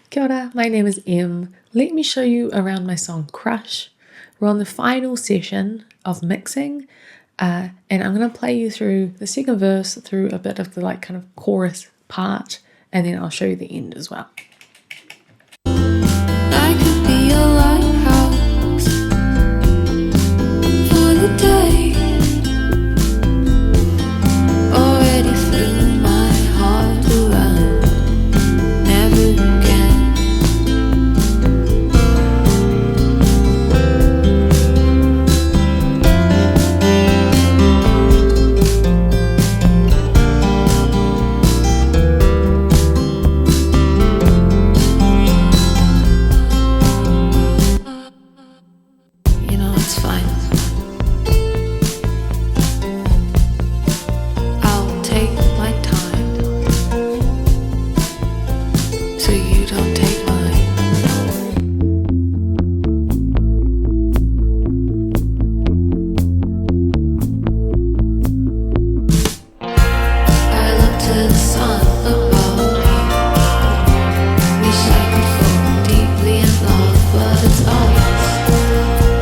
Kia ora, my name is Em. Let me show you around my song Crush. We're on the final session of mixing, and I'm going to play you through the second verse, through a bit of the kind of chorus part, and then I'll show you the end as well. I could be a lighthouse for the day, already through my heart to run, never again. You know, it's fine. I'll take my time, so you don't take mine. I look to the sun above, wish I could fall deeply in love, but it's obvious,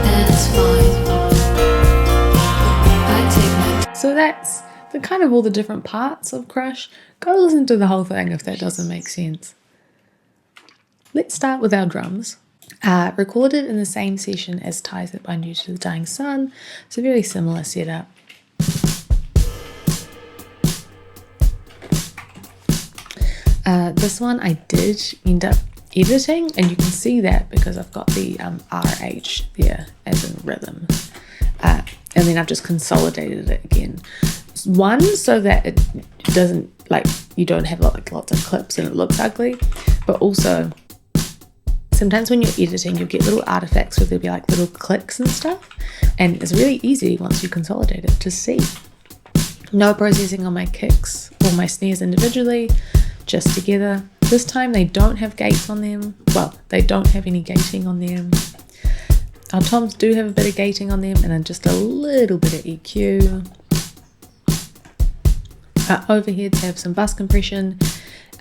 and it's fine. I take my So that's the kind of all the different parts of Crush. Go listen to the whole thing if that doesn't make sense. Let's start with our drums. Recorded in the same session as Ties That Bind You to the Dying Sun. It's a very similar setup. This one I did end up editing, and you can see that because I've got the RH there as in rhythm. And then I've just consolidated it again. One, so that it doesn't, you don't have lots of clips and it looks ugly, but also sometimes when you're editing, you'll get little artifacts where there'll be little clicks and stuff, and it's really easy once you consolidate it to see. No processing on my kicks or my snares individually, just together. This time they don't have gates on them. Well, they don't have any gating on them. Our toms do have a bit of gating on them, and then just a little bit of EQ. Our overheads have some bus compression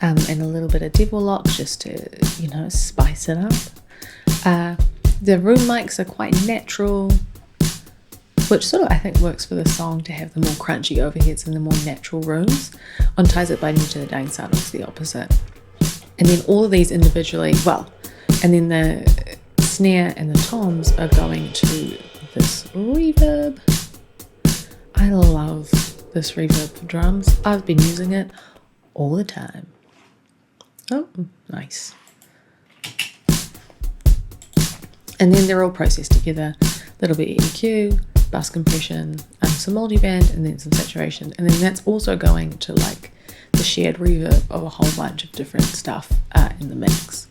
and a little bit of devil lock just to, spice it up. The room mics are quite natural, which sort of I think works for the song to have the more crunchy overheads and the more natural rooms. On Ties That Bind You to the Dying Sun, it's the opposite. And then all of these individually, and then the snare and the toms are going to this reverb. I love this reverb for drums. I've been using it all the time. Oh, nice. And then they're all processed together. Little bit of EQ, bus compression, some multiband, and then some saturation. And then that's also going to the shared reverb of a whole bunch of different stuff in the mix.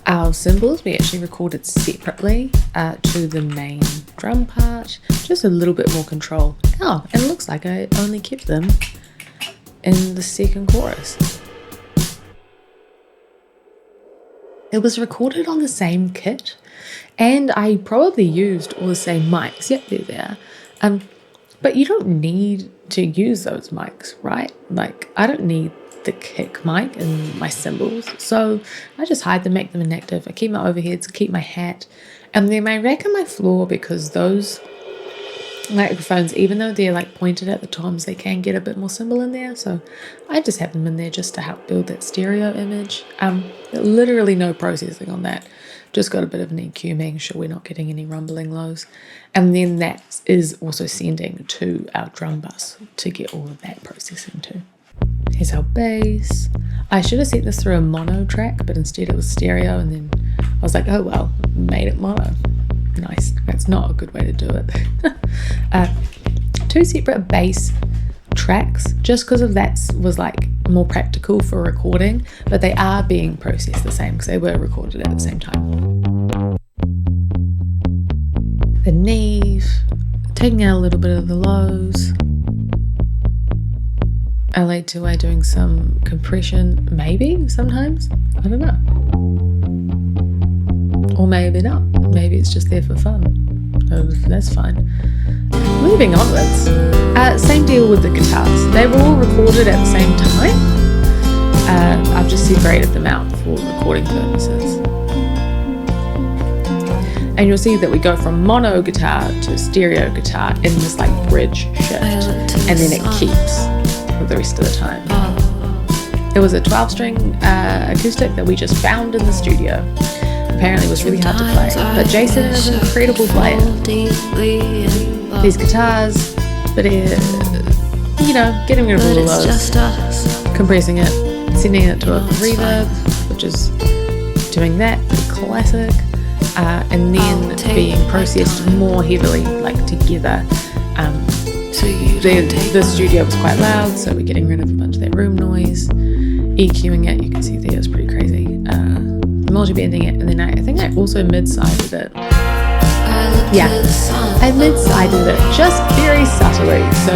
Our cymbals we actually recorded separately to the main drum part, just a little bit more control. Oh, and it looks like I only kept them in the second chorus. It was recorded on the same kit, and I probably used all the same mics. Yep, they're there. But you don't need to use those mics, right? I don't need the kick mic and my cymbals, so I just hide them, make them inactive. I keep my overheads, keep my hat, and then my rack and my floor, because those microphones, even though they're pointed at the toms, they can get a bit more cymbal in there, so I just have them in there just to help build that stereo image. Literally no processing on that, just got a bit of an EQ, making sure we're not getting any rumbling lows, and then that is also sending to our drum bus to get all of that processing too. Here's our bass. I should have sent this through a mono track, but instead it was stereo, and then I was like, oh well, made it mono. Nice. That's not a good way to do it. Two separate bass tracks, just because of that was more practical for recording, but they are being processed the same because they were recorded at the same time. The Neve, taking out a little bit of the lows. LA2A doing some compression, maybe, sometimes, I don't know. Or maybe not, maybe it's just there for fun. That's fine. Moving onwards, same deal with the guitars. They were all recorded at the same time. I've just separated them out for recording purposes. And you'll see that we go from mono guitar to stereo guitar in this like bridge shift, and then it keeps for the rest of the time. It was a 12-string acoustic that we just found in the studio. Apparently it was really hard to play, but Jason is an incredible player. These guitars, but getting rid of all of those, compressing it, sending it to a reverb, which is doing that, classic. And then being processed more heavily, like together. The studio was quite loud, so we're getting rid of a bunch of that room noise, EQing it. You can see there it's pretty crazy. Multi-banding it, and then I think I also mid-sided it. Yeah, I mid-sided it just very subtly, so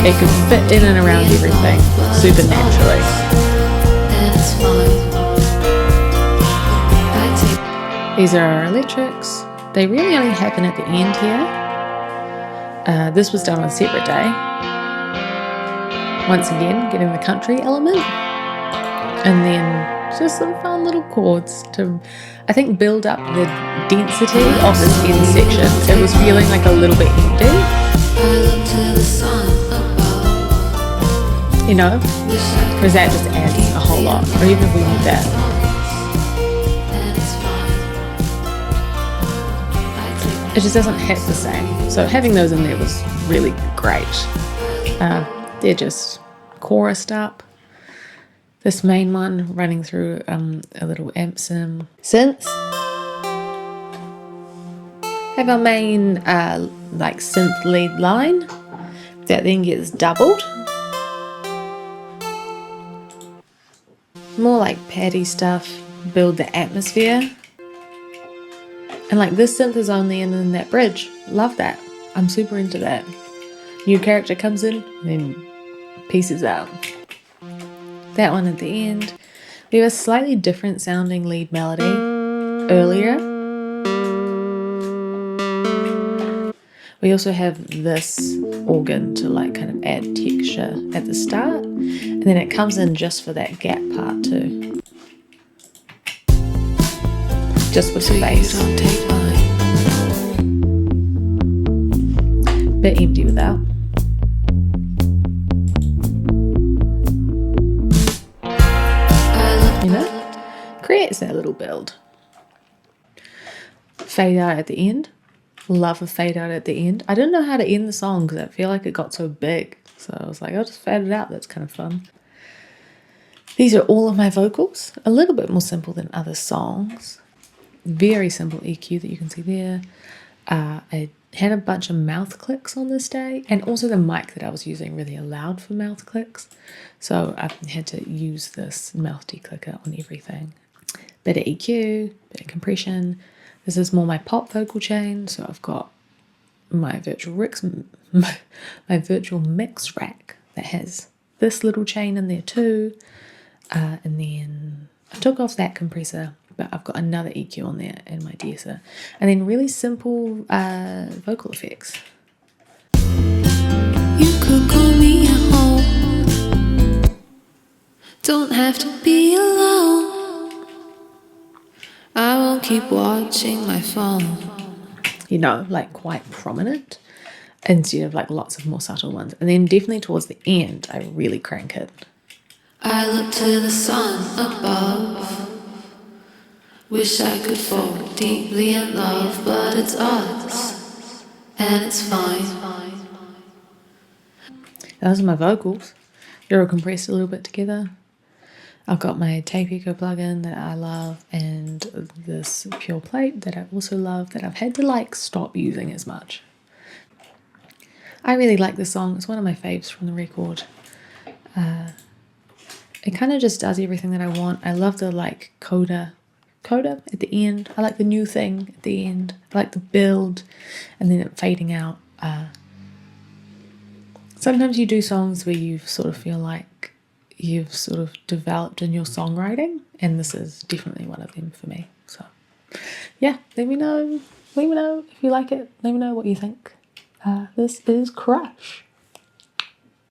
it could fit in and around everything super naturally. These are our electrics. They really only happen at the end here. This was done on a separate day. Once again, getting the country element. And then just some fun little chords to, I think, build up the density of this end section. It was feeling like a little bit empty. Because that just adds a whole lot. Or even if we need that. It just doesn't hit the same. So having those in there was really great. They're just chorused up. This main one running through a little amp sim synth. Have our main like synth lead line that then gets doubled. More like paddy stuff, build the atmosphere. And like this synth is only in that bridge. Love that. I'm super into that. New character comes in, then pieces out. That one at the end. We have a slightly different sounding lead melody earlier. We also have this organ to like kind of add texture at the start. And then it comes in just for that gap part too. Just with the bass. Bit empty without. Creates that little build. Fade out at the end. Love a fade out at the end. I didn't know how to end the song because I feel like it got so big. So I was like, I'll just fade it out. That's kind of fun. These are all of my vocals. A little bit more simple than other songs. Very simple EQ that you can see there. I had a bunch of mouth clicks on this day, and also the mic that I was using really allowed for mouth clicks. So I had to use this mouth declicker on everything. Bit of EQ, bit of compression. This is more my pop vocal chain, so I've got my virtual mix rack that has this little chain in there too. And then I took off that compressor, but I've got another EQ on there and my de-esser. And then really simple vocal effects. You could call me at home. Don't have to be alone. I won't keep watching my phone. Like quite prominent instead of like lots of more subtle ones. And then definitely towards the end, I really crank it. I look to the sun above. Wish I could fall deeply in love, but it's us, and it's fine. Those are my vocals. They're all compressed a little bit together. I've got my Tape Echo plugin that I love, and this Pure Plate that I also love that I've had to stop using as much. I really like this song. It's one of my faves from the record. It kind of just does everything that I want. I love the coda at the end. I like the new thing at the end. I like the build and then it fading out. Sometimes you do songs where you sort of feel like you've sort of developed in your songwriting, and this is definitely one of them for me. So yeah, let me know if you like it. Let me know what you think. This is Crush.